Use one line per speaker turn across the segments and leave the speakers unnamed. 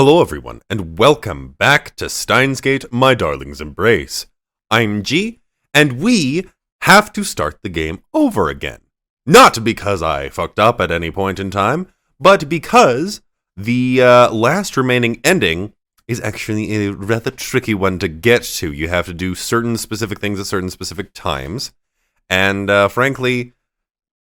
Hello everyone, and welcome back to Steins, my darling's embrace. I'm G, and we have to start the game over again. Not because I fucked up at any point in time, but because the last remaining ending is actually a rather tricky one to get to. You have to do certain specific things at certain specific times, and frankly,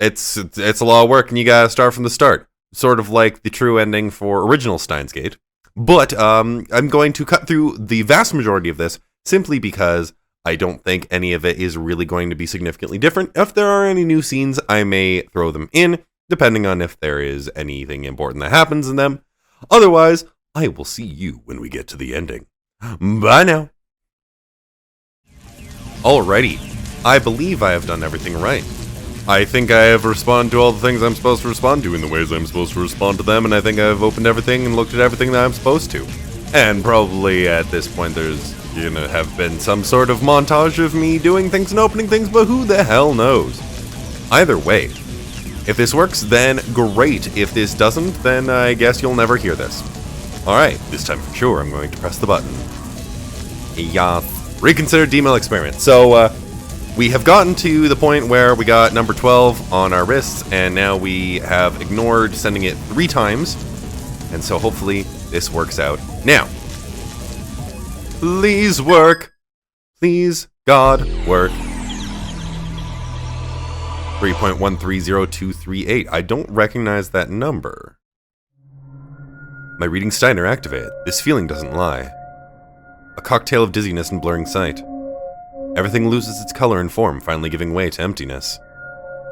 it's a lot of work, and you gotta start from the start. Sort of like the true ending for original Steins Gate. But I'm going to cut through the vast majority of this simply because I don't think any of it is really going to be significantly different. If there are any new scenes, I may throw them in, depending on if there is anything important that happens in them. Otherwise, I will see you when we get to the ending. Bye now. Alrighty, I believe I have done everything right. I think I have responded to all the things I'm supposed to respond to in the ways I'm supposed to respond to them, and I think I've opened everything and looked at everything that I'm supposed to. And probably at this point there's gonna have been some sort of montage of me doing things and opening things, but who the hell knows? Either way, if this works, then great. If this doesn't, then I guess you'll never hear this. Alright, this time for sure I'm going to press the button. Yeah, reconsider D-mail experiment. So, we have gotten to the point where we got number 12 on our wrists, and now we have ignored sending it 3 times, and so hopefully this works out. Now, please work. Please, God, work. 3.130238. I don't recognize that number. My reading Steiner activated. This feeling doesn't lie. A cocktail of dizziness and blurring sight. Everything loses its color and form, finally giving way to emptiness,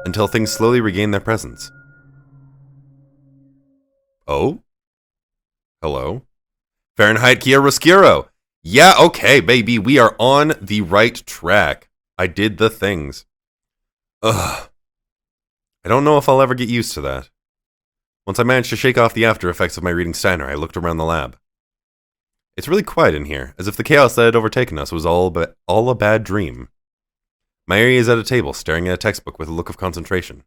until things slowly regain their presence. Oh? Hello? Fahrenheit chiaroscuro! Yeah, okay, baby, we are on the right track. I did the things. Ugh. I don't know if I'll ever get used to that. Once I managed to shake off the after effects of my reading Steiner, I looked around the lab. It's really quiet in here, as if the chaos that had overtaken us was all a bad dream. Mayuri is at a table, staring at a textbook with a look of concentration.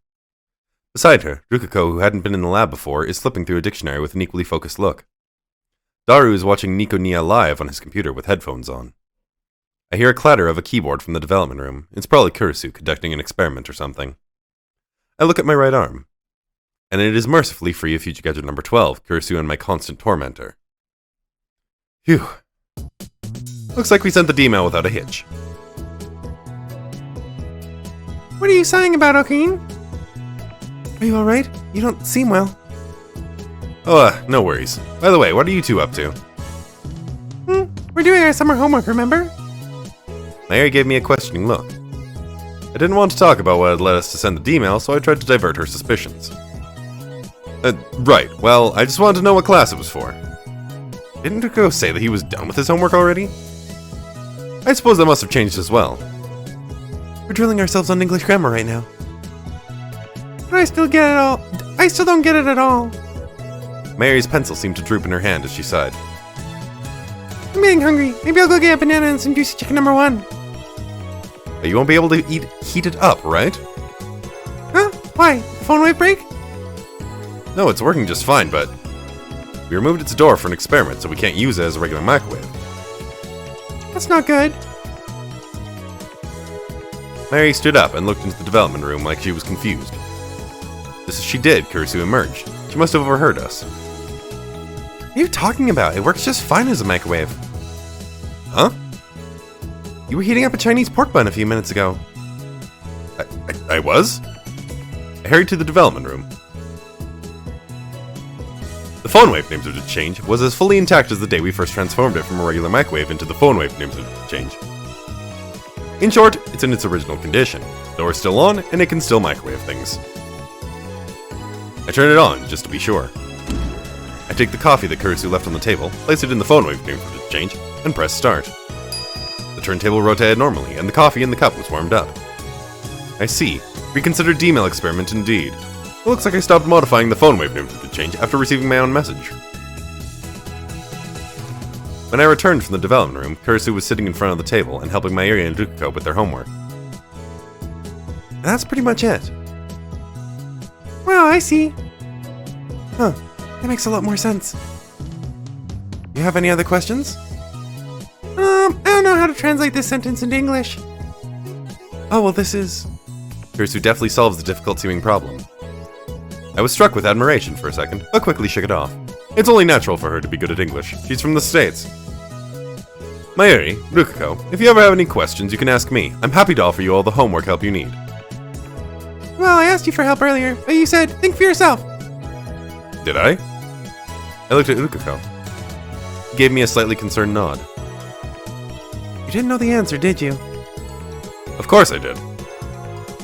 Beside her, Rukiko, who hadn't been in the lab before, is flipping through a dictionary with an equally focused look. Daru is watching Nico Nia live on his computer with headphones on. I hear a clatter of a keyboard from the development room. It's probably Kurisu conducting an experiment or something. I look at my right arm, and it is mercifully free of future gadget number 12, Kurisu and my constant tormentor. Phew. Looks like we sent the D-mail without a hitch.
What are you sighing about, Okeen? Are you alright? You don't seem well.
Oh, no worries. By the way, what are you two up to?
We're doing our summer homework, remember?
Mayuri gave me a questioning look. I didn't want to talk about what had led us to send the D-mail, so I tried to divert her suspicions. Right. Well, I just wanted to know what class it was for. Didn't Rukiko say that he was done with his homework already? I suppose that must have changed as well.
We're drilling ourselves on English grammar right now. But I still get it all. I still don't get it at all.
Mayuri's pencil seemed to droop in her hand as she sighed.
I'm getting hungry. Maybe I'll go get a banana and some juicy chicken number 1.
But you won't be able to eat heated up, right?
Huh? Why? Phone wave break?
No, it's working just fine, but we removed its door for an experiment, so we can't use it as a regular microwave.
That's not good.
Mayuri stood up and looked into the development room like she was confused. Just as she did, Kurisu emerged. She must have overheard us.
What are you talking about? It works just fine as a microwave.
Huh?
You were heating up a Chinese pork bun a few minutes ago.
I was? I hurried to the development room. The phone wave names of change was as fully intact as the day we first transformed it from a regular microwave into the phone wave names of change. In short, it's in its original condition. The door's still on, and it can still microwave things. I turn it on, just to be sure. I take the coffee that Kurisu left on the table, place it in the phone wave names of change, and press start. The turntable rotated normally, and the coffee in the cup was warmed up. I see. Reconsider D-mail experiment indeed. It looks like I stopped modifying the phone wave names of change after receiving my own message. When I returned from the development room, Kurisu was sitting in front of the table and helping Mayuri and Rukiko with their homework.
That's pretty much it. Well, I see. Huh, that makes a lot more sense. You have any other questions? I don't know how to translate this sentence into English. Oh, well, this is...
Kurisu deftly solves the difficult-seeming problem. I was struck with admiration for a second, but quickly shook it off. It's only natural for her to be good at English. She's from the States. Mayuri, Rukuko, if you ever have any questions, you can ask me. I'm happy to offer you all the homework help you need.
Well, I asked you for help earlier, but you said, think for yourself.
Did I? I looked at Rukuko. He gave me a slightly concerned nod.
You didn't know the answer, did you?
Of course I did.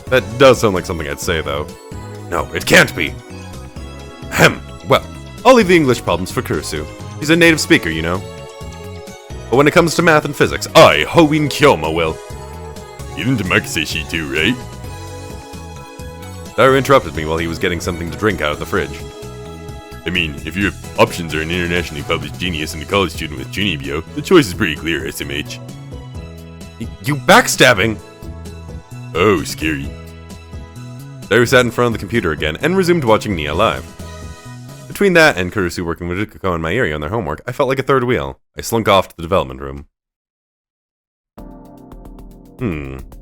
That does sound like something I'd say, though. No, it can't be. Ahem. Well, I'll leave the English problems for Kurisu. He's a native speaker, you know. But when it comes to math and physics, I, Hoin Kyoma, will. Even to Makiseshi too, right? Daru interrupted me while he was getting something to drink out of the fridge. I mean, if your options are an internationally published genius and a college student with Junibyo, the choice is pretty clear, SMH. You backstabbing! Oh, scary. Daru sat in front of the computer again and resumed watching Nia live. Between that and Kurisu working with Rukuko and Mayuri on their homework, I felt like a third wheel. I slunk off to the development room.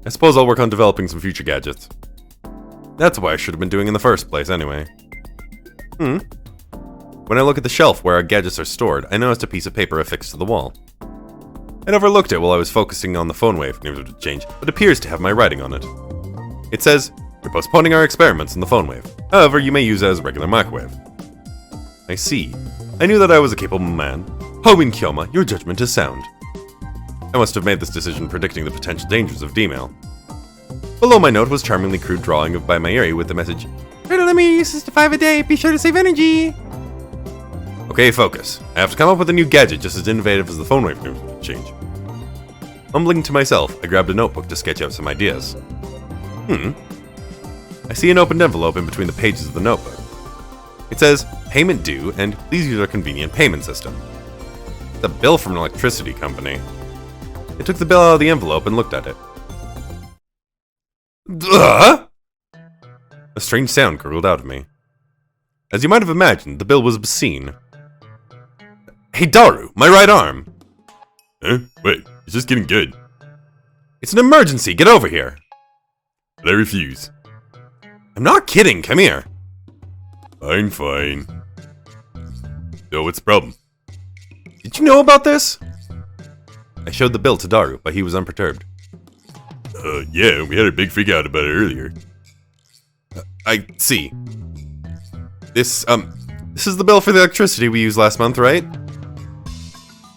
I suppose I'll work on developing some future gadgets. That's what I should have been doing in the first place, anyway. When I look at the shelf where our gadgets are stored, I noticed a piece of paper affixed to the wall. I'd overlooked it while I was focusing on the phone wave news to change, but appears to have my writing on it. It says, "We're postponing our experiments on the phone wave. However, you may use it as a regular microwave." I see. I knew that I was a capable man. Hoin Kyoma, your judgment is sound. I must have made this decision predicting the potential dangers of D-mail. Below my note was charmingly crude drawing by Mayuri with the message,
"Try to limit your uses to 5 a day. Be sure to save energy."
Okay, focus. I have to come up with a new gadget just as innovative as the phone wave change. Mumbling to myself, I grabbed a notebook to sketch out some ideas. I see an opened envelope in between the pages of the notebook. It says, "Payment due, and please use our convenient payment system." It's a bill from an electricity company. I took the bill out of the envelope and looked at it. A strange sound gurgled out of me. As you might have imagined, the bill was obscene. Hey Daru, my right arm! Huh? Wait, it's just getting good. It's an emergency, get over here! But I refuse. I'm not kidding, come here. Fine. So what's the problem? Did you know about this? I showed the bill to Daru, but he was unperturbed. Yeah, we had a big freak out about it earlier. I see. This is the bill for the electricity we used last month, right?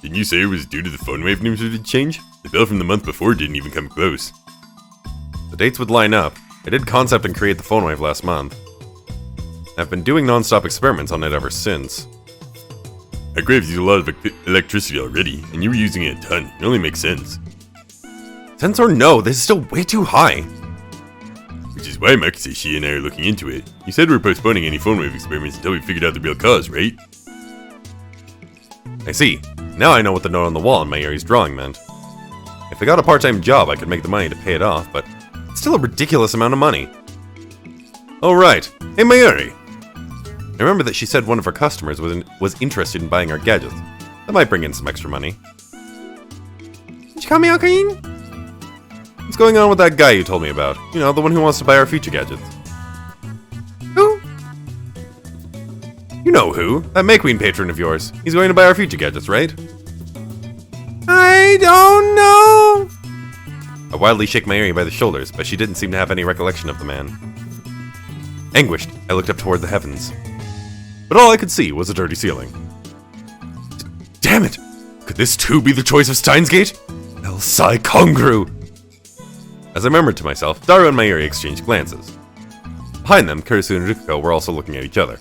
Didn't you say it was due to the phone wave news change? The bill from the month before didn't even come close. The dates would line up. I did concept and create the phone wave last month. I've been doing non-stop experiments on it ever since. Our graves use a lot of electricity already, and you were using it a ton. It only makes sense. Sense or no, this is still way too high. Which is why Makiseshi and I are looking into it. You said we're postponing any phone wave experiments until we figured out the real cause, right? I see. Now I know what the note on the wall in Mayuri's drawing meant. If I got a part-time job, I could make the money to pay it off, but it's still a ridiculous amount of money. Oh right. Hey Mayuri! I remember that she said one of her customers was interested in buying our gadgets. That might bring in some extra money.
Did you call me Okain?
What's going on with that guy you told me about? You know, the one who wants to buy our future gadgets.
Who?
You know who. That May Queen patron of yours. He's going to buy our future gadgets, right?
I don't know.
I wildly shake Mayuri by the shoulders, but she didn't seem to have any recollection of the man. Anguished, I looked up toward the heavens. But all I could see was a dirty ceiling. Damn it! Could this too be the choice of Steins Gate? El Sai Kongru! As I murmured to myself, Daru and Mayuri exchanged glances. Behind them, Kurisu and Rukuko were also looking at each other.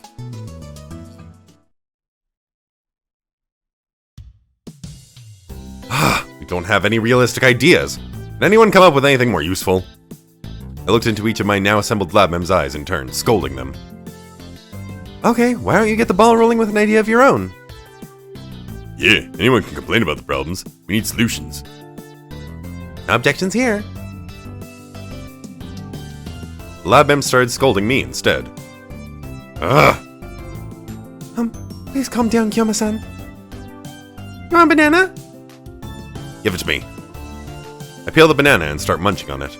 We don't have any realistic ideas. Can anyone come up with anything more useful? I looked into each of my now assembled lab members' eyes in turn, scolding them.
Okay, why don't you get the ball rolling with an idea of your own?
Yeah, anyone can complain about the problems. We need solutions.
No objections here.
The lab mem started scolding me instead. Ugh!
Please calm down, Kyoma-san. You want a banana?
Give it to me. I peel the banana and start munching on it.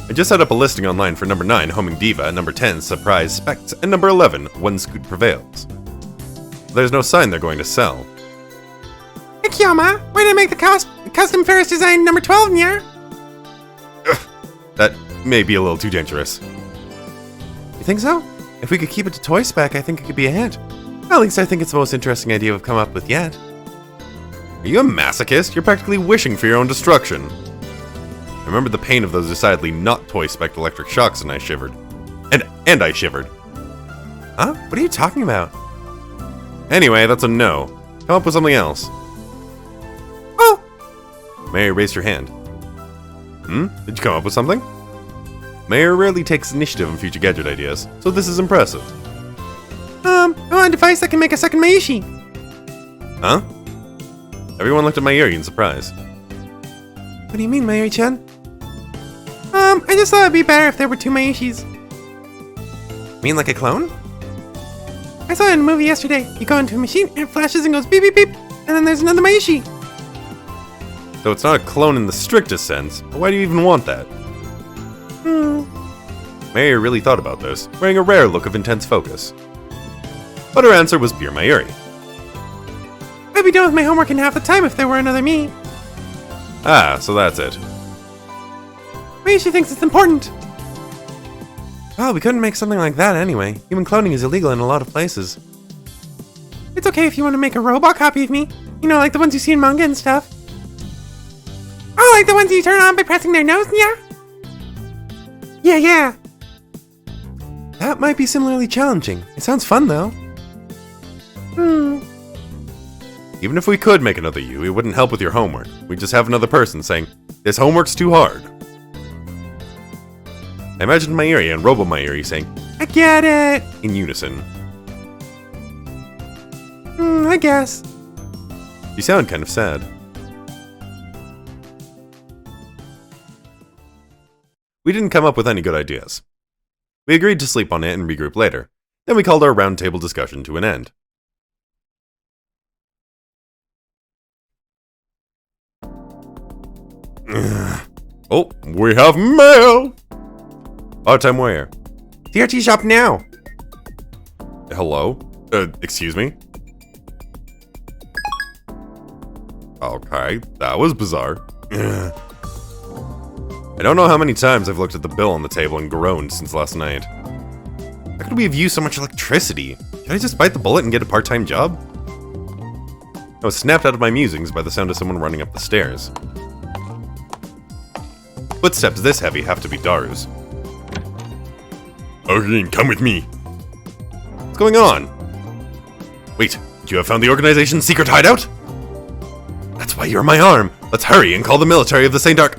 I just set up a listing online for number 9, Homing Diva, number 10, Surprise Specs, and number 11, One Scoot Prevails. There's no sign they're going to sell.
Hey, Kiyama, why did I make the custom Ferris design number 12 in here?
That may be a little too dangerous.
You think so? If we could keep it to toy spec, I think it could be a hit. At least I think it's the most interesting idea we've come up with yet.
Are you a masochist? You're practically wishing for your own destruction. I remembered the pain of those decidedly not toy-spec electric shocks and I shivered. And I shivered.
Huh? What are you talking about?
Anyway, that's a no. Come up with something else.
Oh!
Mary raised her hand. Did you come up with something? Mayor rarely takes initiative in future gadget ideas, so this is impressive.
I want a device that can make a second Maishi.
Huh? Everyone looked at Mayuri in surprise.
What do you mean, Mayuri-chan? I just thought it'd be better if there were 2 Maishis. You mean like a clone? I saw it in a movie yesterday. You go into a machine, and it flashes and goes beep beep beep, and then there's another Maishi.
Though it's not a clone in the strictest sense, but why do you even want that? Mayuri really thought about this, wearing a rare look of intense focus. But her answer was pure Mayuri.
I'd be done with my homework in half the time if there were another me.
Ah, so that's it.
Maishi thinks it's important. Well, we couldn't make something like that anyway. Human cloning is illegal in a lot of places. It's okay if you want to make a robot copy of me. You know, like the ones you see in manga and stuff. Oh, like the ones you turn on by pressing their nose, yeah? Yeah. That might be similarly challenging. It sounds fun, though.
Even if we could make another you, it wouldn't help with your homework. We'd just have another person saying, "This homework's too hard." I imagined Mayuri and Robo Mayuri saying,
I get it.
in unison.
I guess.
You sound kind of sad. We didn't come up with any good ideas. We agreed to sleep on it and regroup later. Then we called our roundtable discussion to an end. Oh, we have mail! Part-time where?
DRT shop now.
Hello? Excuse me? Okay, that was bizarre. I don't know how many times I've looked at the bill on the table and groaned since last night. How could we have used so much electricity? Should I just bite the bullet and get a part-time job? I was snapped out of my musings by the sound of someone running up the stairs. Footsteps this heavy have to be Daru's. Okay, come with me. What's going on? Wait, you have found the organization's secret hideout? That's why you're my arm. Let's hurry and call the military of the St. Dark.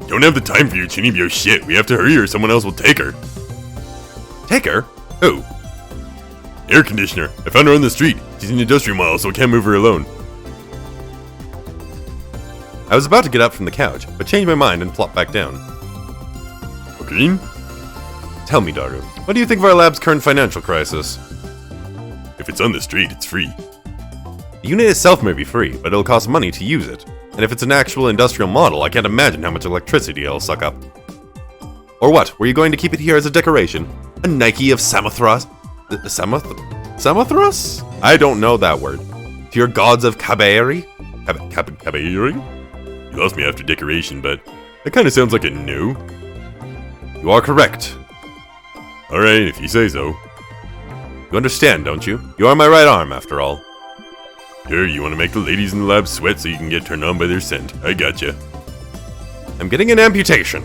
Don't have the time for your Chinibyo shit. We have to hurry or someone else will take her. Take her? Who? Air conditioner. I found her on the street. She's an industrial model, so I can't move her alone. I was about to get up from the couch, but changed my mind and plopped back down. Okay? Tell me, Daru, what do you think of our lab's current financial crisis? If it's on the street, it's free. The unit itself may be free, but it'll cost money to use it. And if it's an actual industrial model, I can't imagine how much electricity it'll suck up. Or what, were you going to keep it here as a decoration? A Nike of Samothras? Samothras? I don't know that word. To your gods of Kabeiri? Kabeiri? You lost me after decoration, but that kind of sounds like a no. You are correct. Alright, if you say so. You understand, don't you? You are my right arm, after all. Sure, you want to make the ladies in the lab sweat so you can get turned on by their scent. I gotcha. I'm getting an amputation.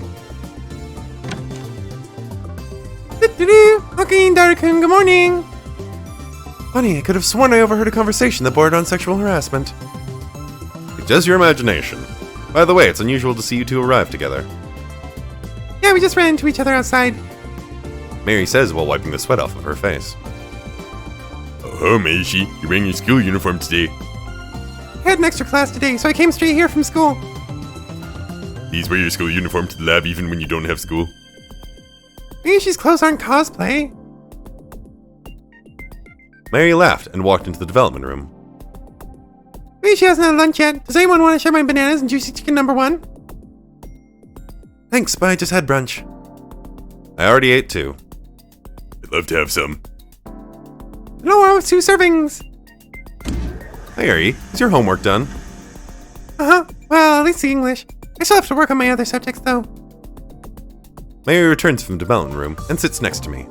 Okay, Daru-kun, good morning. Funny, I could have sworn I overheard a conversation that bordered on sexual harassment.
It's just your imagination. By the way, it's unusual to see you two arrive together.
Yeah, we just ran into each other outside.
Mary says while wiping the sweat off of her face. Oh, Maishi, you're wearing your school uniform today.
I had an extra class today, so I came straight here from school.
Please wear your school uniform to the lab even when you don't have school.
Maishi's clothes aren't cosplay.
Mary laughed and walked into the development room.
Maybe she hasn't had lunch yet. Does anyone want to share my bananas and juicy chicken number 1? Thanks, but I just had brunch.
I already ate 2.
I'd love to have some.
No, 2 servings.
Mayuri, is your homework done?
Well, at least the English. I still have to work on my other subjects, though.
Mayuri returns from the development room and sits next to me.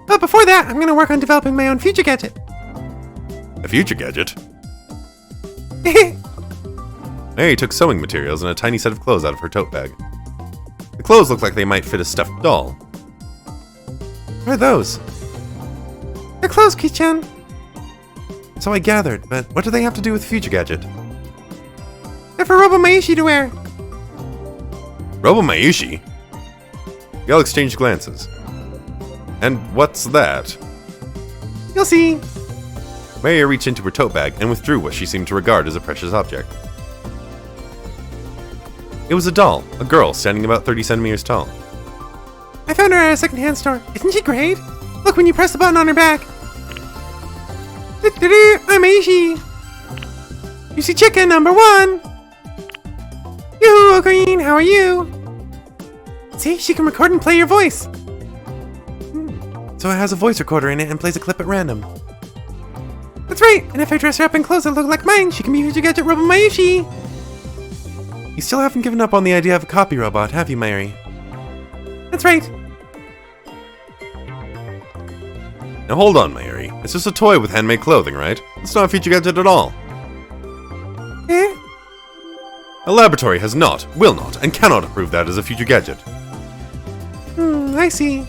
But before that, I'm going to work on developing my own future gadget.
A future gadget? Mary took sewing materials and a tiny set of clothes out of her tote bag. The clothes looked like they might fit a stuffed doll.
What are those? They're clothes, Ki-chan.
So I gathered, but what do they have to do with future gadget?
They're for Robo Maishi to wear.
Robo Mayushi? We all exchanged glances. And what's that?
You'll see.
Mary reached into her tote bag and withdrew what she seemed to regard as a precious object. It was a doll, a girl standing about 30 centimeters tall.
I found her at a secondhand store. Isn't she great? Look when you press the button on her back. I'm Aishi. You see chicken number 1. Yoo-hoo, Green, how are you? See, she can record and play your voice.
So it has a voice recorder in it and plays a clip at random.
That's right, and if I dress her up in clothes that look like mine, she can be future gadget Robo Maishi.
You still haven't given up on the idea of a copy robot, have you, Mary?
That's right.
Now hold on, Mary. It's just a toy with handmade clothing, right? It's not a future gadget at all.
Eh?
A laboratory has not, will not, and cannot approve that as a future gadget.
I see.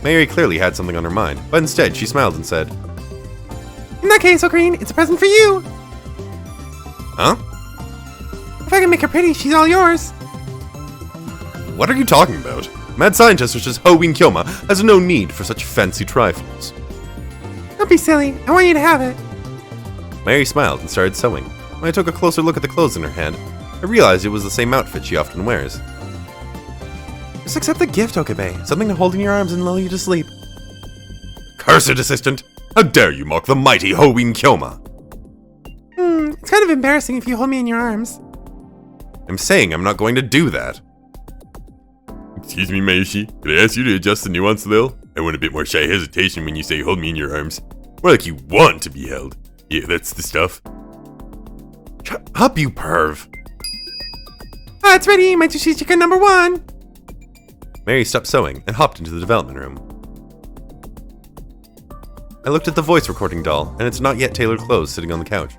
Mary clearly had something on her mind, but instead she smiled and said,
In that case, Green, it's a present for you.
Huh?
If I can make her pretty, she's all yours.
What are you talking about? Mad scientist such as Ho-Wing Kyoma has no need for such fancy trifles.
Don't be silly. I want you to have it.
Mary smiled and started sewing. When I took a closer look at the clothes in her hand, I realized it was the same outfit she often wears.
Just accept the gift, Okabe. Something to hold in your arms and lull you to sleep.
Cursed assistant! How dare you mock the mighty Ho-Wing Kyoma!
It's kind of embarrassing if you hold me in your arms.
I'm saying I'm not going to do that.
Excuse me, Mayushi. Could I ask you to adjust the nuance a little? I want a bit more shy hesitation when you say hold me in your arms. More like you want to be held. Yeah, that's the stuff.
Shut up, you perv!
Ah, it's ready. My sushi chicken number 1.
Mary stopped sewing and hopped into the development room. I looked at the voice recording doll and its not yet tailored clothes sitting on the couch.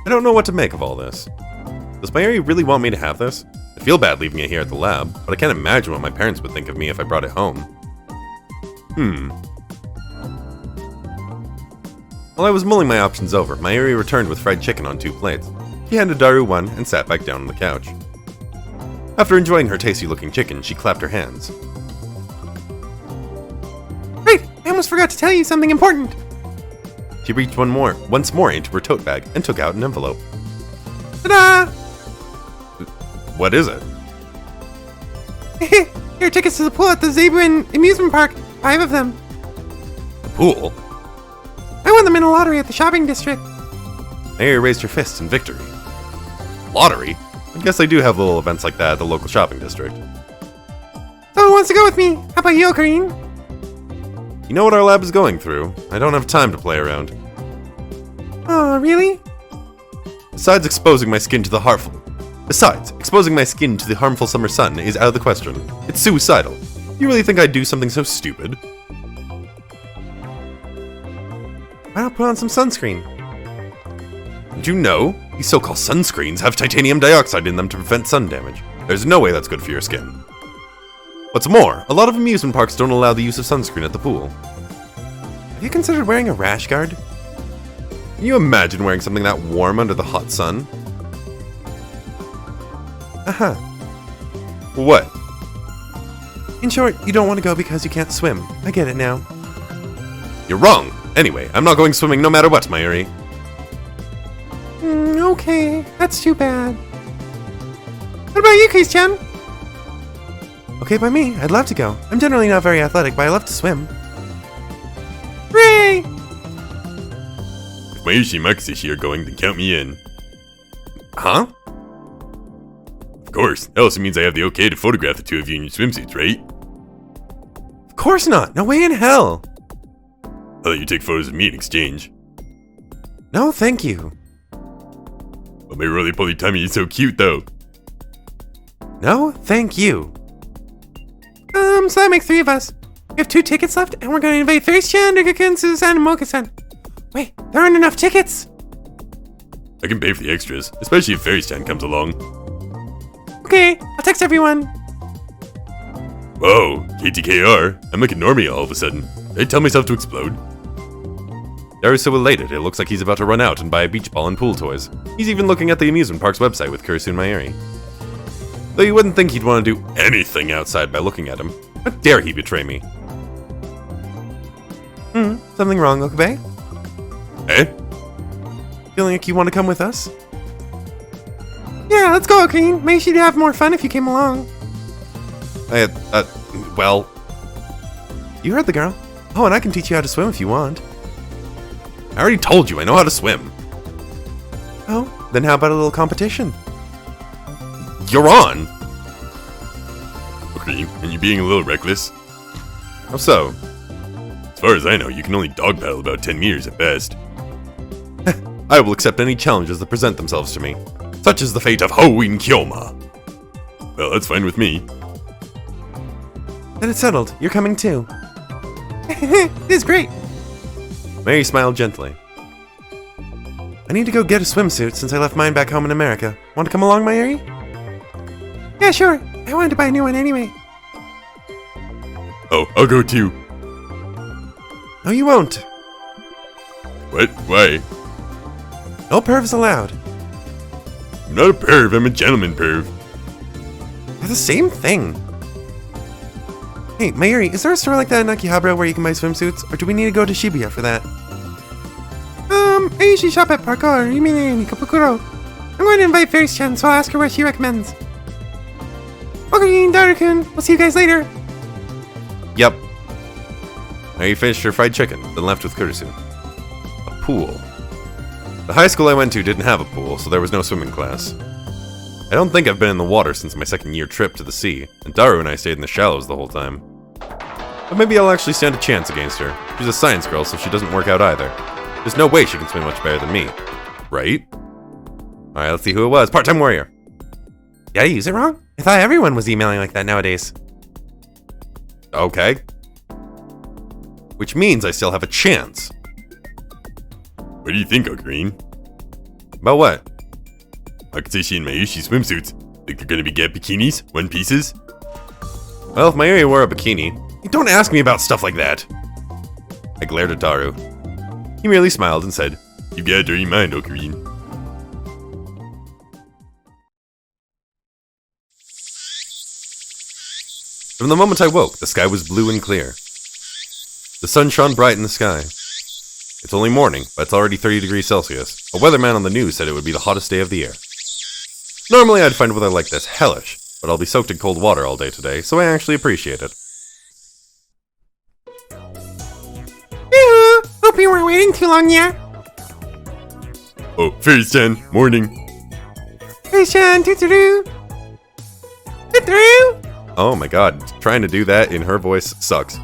I don't know what to make of all this. Does Mary really want me to have this? I feel bad leaving it here at the lab, but I can't imagine what my parents would think of me if I brought it home. While I was mulling my options over, Mayuri returned with fried chicken on 2 plates. She handed Daru one and sat back down on the couch. After enjoying her tasty-looking chicken, she clapped her hands.
Right, I almost forgot to tell you something important.
She reached once more into her tote bag and took out an envelope.
Ta-da!
What is it?
Here, tickets to the pool at the Zebuin amusement park. 5 of them.
The pool?
I won them in a lottery at the shopping district.
Mary raised her fist in victory. Lottery? I guess they do have little events like that at the local shopping district.
So who wants to go with me? How about you, Karine?
You know what our lab is going through. I don't have time to play around.
Oh, really?
Besides, exposing my skin to the harmful summer sun is out of the question. It's suicidal. You really think I'd do something so stupid?
Why not put on some sunscreen?
Did you know? These so-called sunscreens have titanium dioxide in them to prevent sun damage. There's no way that's good for your skin. What's more, a lot of amusement parks don't allow the use of sunscreen at the pool.
Have you considered wearing a rash guard?
Can you imagine wearing something that warm under the hot sun?
Uh-huh.
What?
In short, you don't want to go because you can't swim. I get it now.
You're wrong! Anyway, I'm not going swimming no matter what, Mayuri.
Okay, that's too bad. What about you, Chris-chan? Okay by me, I'd love to go. I'm generally not very athletic, but I love to swim. Hooray!
If Mayushi and Makusashi are going, then count me in.
Huh?
Of course, that also means I have the okay to photograph the two of you in your swimsuits, right?
Of course not. No way in hell.
I'll let you take photos of me in exchange.
No, thank you.
But my roly-poly tummy is so cute, though.
No, thank you. So that makes 3 of us. We have 2 tickets left, and we're gonna invite Thirst-chan, Rika-kun, Susan, and Mocha-san. Wait, there aren't enough tickets!
I can pay for the extras, especially if Fairy-chan comes along.
Okay, I'll text everyone.
Whoa, KTKR, I'm like a normie all of a sudden. Did I tell myself to explode?
Daru's so elated, it looks like he's about to run out and buy a beach ball and pool toys. He's even looking at the amusement park's website with Kurisu and Mayuri. Though you wouldn't think he'd want to do anything outside by looking at him. How dare he betray me?
Something wrong, Okabe?
Eh?
Feeling like you want to come with us? Yeah, let's go, Okeen. Maybe she'd have more fun if you came along.
Well,
You heard the girl. Oh, and I can teach you how to swim if you want.
I already told you I know how to swim.
Oh, then how about a little competition?
You're on.
Okay, and you being a little reckless?
How so?
As far as I know, you can only dog paddle about 10 meters at best.
I will accept any challenges that present themselves to me. Such is the fate of Hoin Kyoma.
Well, that's fine with me.
Then it's settled. You're coming too. This is great.
Mary smiled gently.
I need to go get a swimsuit since I left mine back home in America. Want to come along, Mayuri? Yeah, sure. I wanted to buy a new one anyway.
Oh, I'll go too.
No, you won't.
What? Why?
No pervs allowed.
I'm not a perv, I'm a gentleman perv.
They're the same thing. Hey, Mayuri, is there a store like that in Akihabara where you can buy swimsuits? Or do we need to go to Shibuya for that? I usually shop at Parko or Yumine in Ikebukuro. I'm going to invite Fairy-chan, so I'll ask her what she recommends. Okay, Daru-kun, we'll see you guys later.
Yep. Mary finished her fried chicken, then left with Kurisu. A pool. The high school I went to didn't have a pool, so there was no swimming class. I don't think I've been in the water since my second year trip to the sea, and Daru and I stayed in the shallows the whole time. But maybe I'll actually stand a chance against her. She's a science girl, so she doesn't work out either. There's no way she can swim much better than me. Right? Alright, let's see who it was. Part-time warrior.
Did I use it wrong? I thought everyone was emailing like that nowadays.
Okay. Which means I still have a chance.
What do you think, Ocarine?
About what?
Makusashi and Mayushi swimsuits. Think they're gonna be get bikinis? One pieces?
Well, if Mayuri wore a bikini... You don't ask me about stuff like that! I glared at Daru. He merely smiled and said,
You've got a dirty mind, Ocarine.
From the moment I woke, the sky was blue and clear. The sun shone bright in the sky. It's only morning, but it's already 30 degrees Celsius. A weatherman on the news said it would be the hottest day of the year. Normally I'd find weather like this hellish, but I'll be soaked in cold water all day today, so I actually appreciate it.
Yoo-hoo! Hope you weren't waiting too long, yeah?
Oh, Fairy-chan, morning.
Fairy-chan, doo-doo-doo! Doo-doo!
Oh my god, trying to do that in her voice sucks.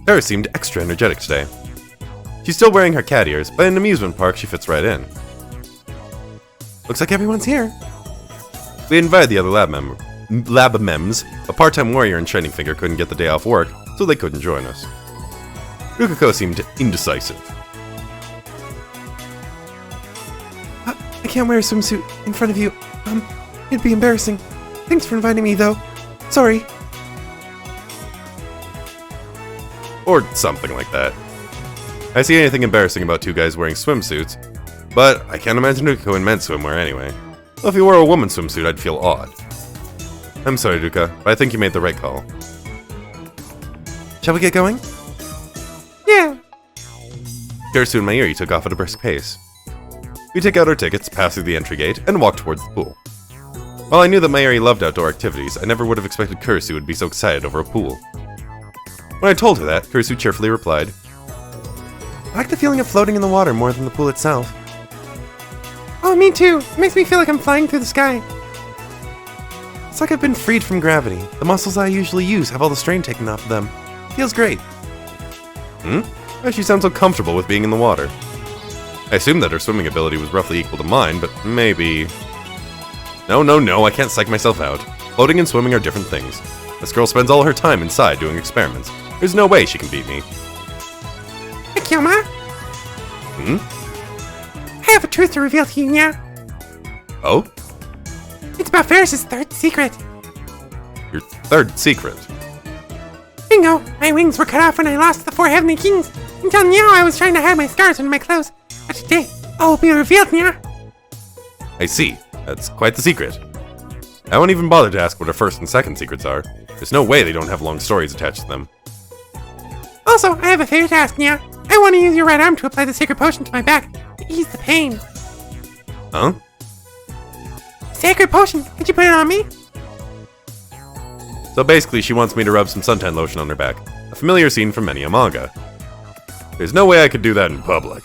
Sarah seemed extra energetic today. She's still wearing her cat ears, but in an amusement park she fits right in.
Looks like everyone's here.
We invited the other lab mems, but part-time warrior and Shining Finger couldn't get the day off work, so they couldn't join us. Rukako seemed indecisive.
I can't wear a swimsuit in front of you. It'd be embarrassing. Thanks for inviting me, though. Sorry.
Or something like that. I see anything embarrassing about two guys wearing swimsuits, but I can't imagine Rukako in men's swimwear anyway. So if he wore a woman's swimsuit, I'd feel odd. I'm sorry, Ruka, but I think you made the right call.
Shall we get going? Yeah.
Kurisu and Mayuri took off at a brisk pace. We took out our tickets, passed through the entry gate, and walked towards the pool. While I knew that Mayuri loved outdoor activities, I never would have expected Kurisu would be so excited over a pool. When I told her that, Kurisu cheerfully replied,
I like the feeling of floating in the water more than the pool itself. Oh, me too. It makes me feel like I'm flying through the sky. It's like I've been freed from gravity. The muscles I usually use have all the strain taken off of them. Feels great.
Why she sounds so comfortable with being in the water? I assumed that her swimming ability was roughly equal to mine, but maybe... No, I can't psych myself out. Floating and swimming are different things. This girl spends all her time inside doing experiments. There's no way she can beat me.
Akiyama? I have a truth to reveal to you, Nya.
Oh?
It's about Ferris's third secret.
Your third secret?
Bingo! My wings were cut off when I lost the 4 Heavenly Kings. Until now, I was trying to hide my scars under my clothes. But today, all will be revealed, Nya.
I see. That's quite the secret. I won't even bother to ask what her first and second secrets are. There's no way they don't have long stories attached to them.
Also, I have a favor to ask, Nya. I want to use your right arm to apply the sacred potion to my back to ease the pain.
Huh?
Sacred potion, could you put it on me?
So basically, she wants me to rub some suntan lotion on her back. A familiar scene from many a manga. There's no way I could do that in public.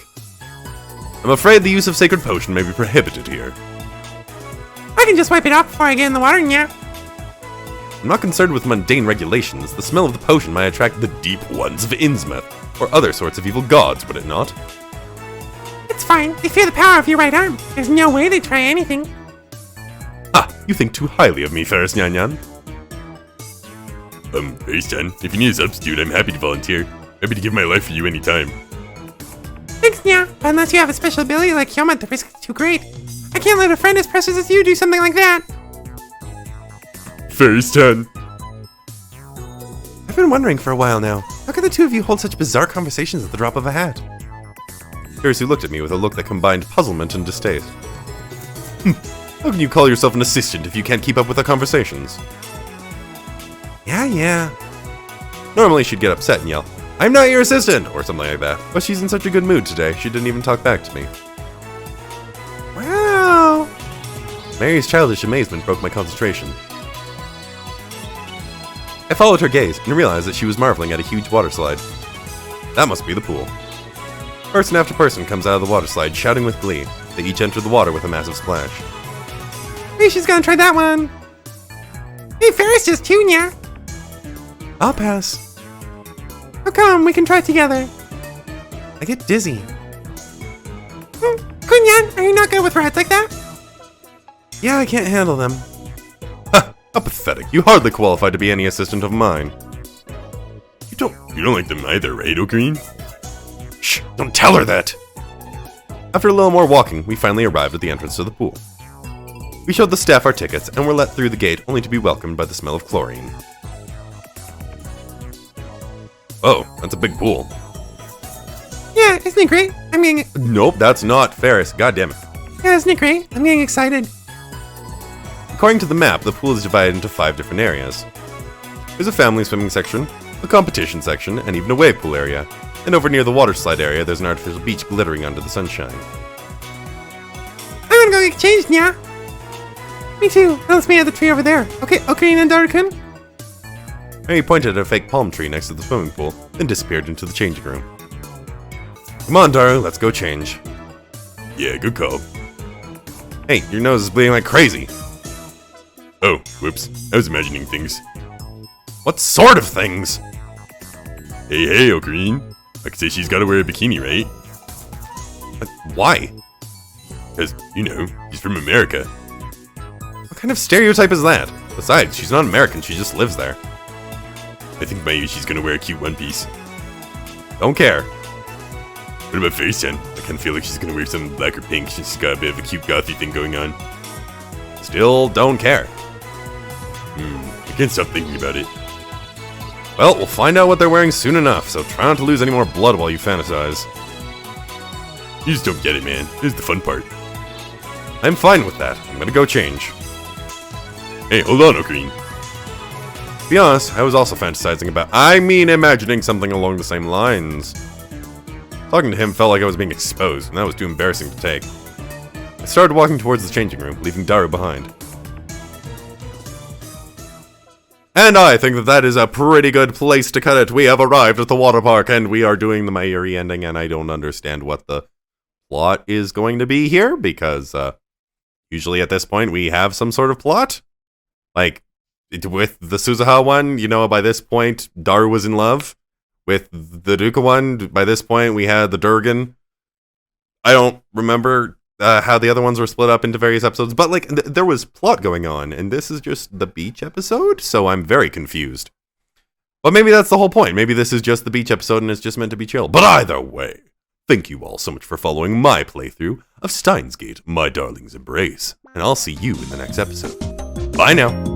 I'm afraid the use of sacred potion may be prohibited here.
I can just wipe it off before I get in the water, Nya.
I'm not concerned with mundane regulations. The smell of the potion might attract the deep ones of Innsmouth, or other sorts of evil gods, would it not?
It's fine. They fear the power of your right arm. There's no way they'd try anything.
Ah, you think too highly of me, Ferris Nyan Nyan.
Ferris-chan, if you need a substitute, I'm happy to volunteer. Happy to give my life for you anytime.
Thanks, Nya. But unless you have a special ability like Hyoma, the risk is too great. I can't let a friend as precious as you do something like that.
Ferris-chan.
I've been wondering for a while now. How can the two of you hold such bizarre conversations at the drop of a hat?
Ferris looked at me with a look that combined puzzlement and distaste. How can you call yourself an assistant if you can't keep up with the conversations?
Yeah.
Normally she'd get upset and yell, "I'm not your assistant!" or something like that. But she's in such a good mood today, she didn't even talk back to me.
Wow.
Mary's childish amazement broke my concentration. I followed her gaze and realized that she was marveling at a huge water slide. That must be the pool. Person after person comes out of the water slide shouting with glee. They each enter the water with a massive splash.
Maybe she's gonna try that one. Hey, Ferris just too, Nya.
I'll pass.
Oh, come, we can try it together.
I get dizzy.
Kunyan, are you not good with rides like that?
Yeah, I can't handle them. Ha! How pathetic. You hardly qualify to be any assistant of mine.
You don't like them either, right, Ocarine?
Shh! Don't tell her that! After a little more walking, we finally arrived at the entrance to the pool. We showed the staff our tickets and were let through the gate only to be welcomed by the smell of chlorine. Oh, that's a big pool.
Yeah, isn't it great? I'm getting...
Nope, that's not Ferris. God damn it.
Yeah, isn't it great? I'm getting excited.
According to the map, the pool is divided into 5 different areas. There's a family swimming section, a competition section, and even a wave pool area. And over near the water slide area, there's an artificial beach glittering under the sunshine.
I'm gonna go get changed, Nya. Me too. Let's meet at the tree over there. Okay, Ocarina and Daru-kun?
Mary pointed at a fake palm tree next to the swimming pool, then disappeared into the changing room. Come on, Daru, let's go change.
Yeah, good call.
Hey, your nose is bleeding like crazy.
Oh, whoops. I was imagining things.
What sort of things?
Hey, Ocarine. I could say she's gotta wear a bikini, right?
Why?
Because, she's from America.
What kind of stereotype is that? Besides, she's not American, she just lives there.
I think maybe she's gonna wear a cute one piece.
Don't care.
What about Ferris-chan? I kinda feel like she's gonna wear something black or pink. She's got a bit of a cute gothy thing going on.
Still don't care.
I can't stop thinking about it.
Well, we'll find out what they're wearing soon enough, so try not to lose any more blood while you fantasize.
You just don't get it, man. This is the fun part.
I'm fine with that. I'm gonna go change.
Hey, hold on, Ocarine.
To be honest, I was also fantasizing about... imagining something along the same lines. Talking to him felt like I was being exposed, and that was too embarrassing to take. I started walking towards the changing room, leaving Daru behind. And I think that is a pretty good place to cut it. We have arrived at the water park, and we are doing the Mayuri ending, and I don't understand what the plot is going to be here, because usually at this point we have some sort of plot. Like, with the Suzuha one, by this point, Daru was in love. With the Duka one, by this point, we had the Durgan. I don't remember how the other ones were split up into various episodes, but like there was plot going on, and this is just the beach episode, so I'm very confused. But maybe that's the whole point. Maybe this is just the beach episode and it's just meant to be chill. But either way, thank you all so much for following my playthrough of Steins Gate, My Darling's Embrace, and I'll see you in the next episode. Bye now.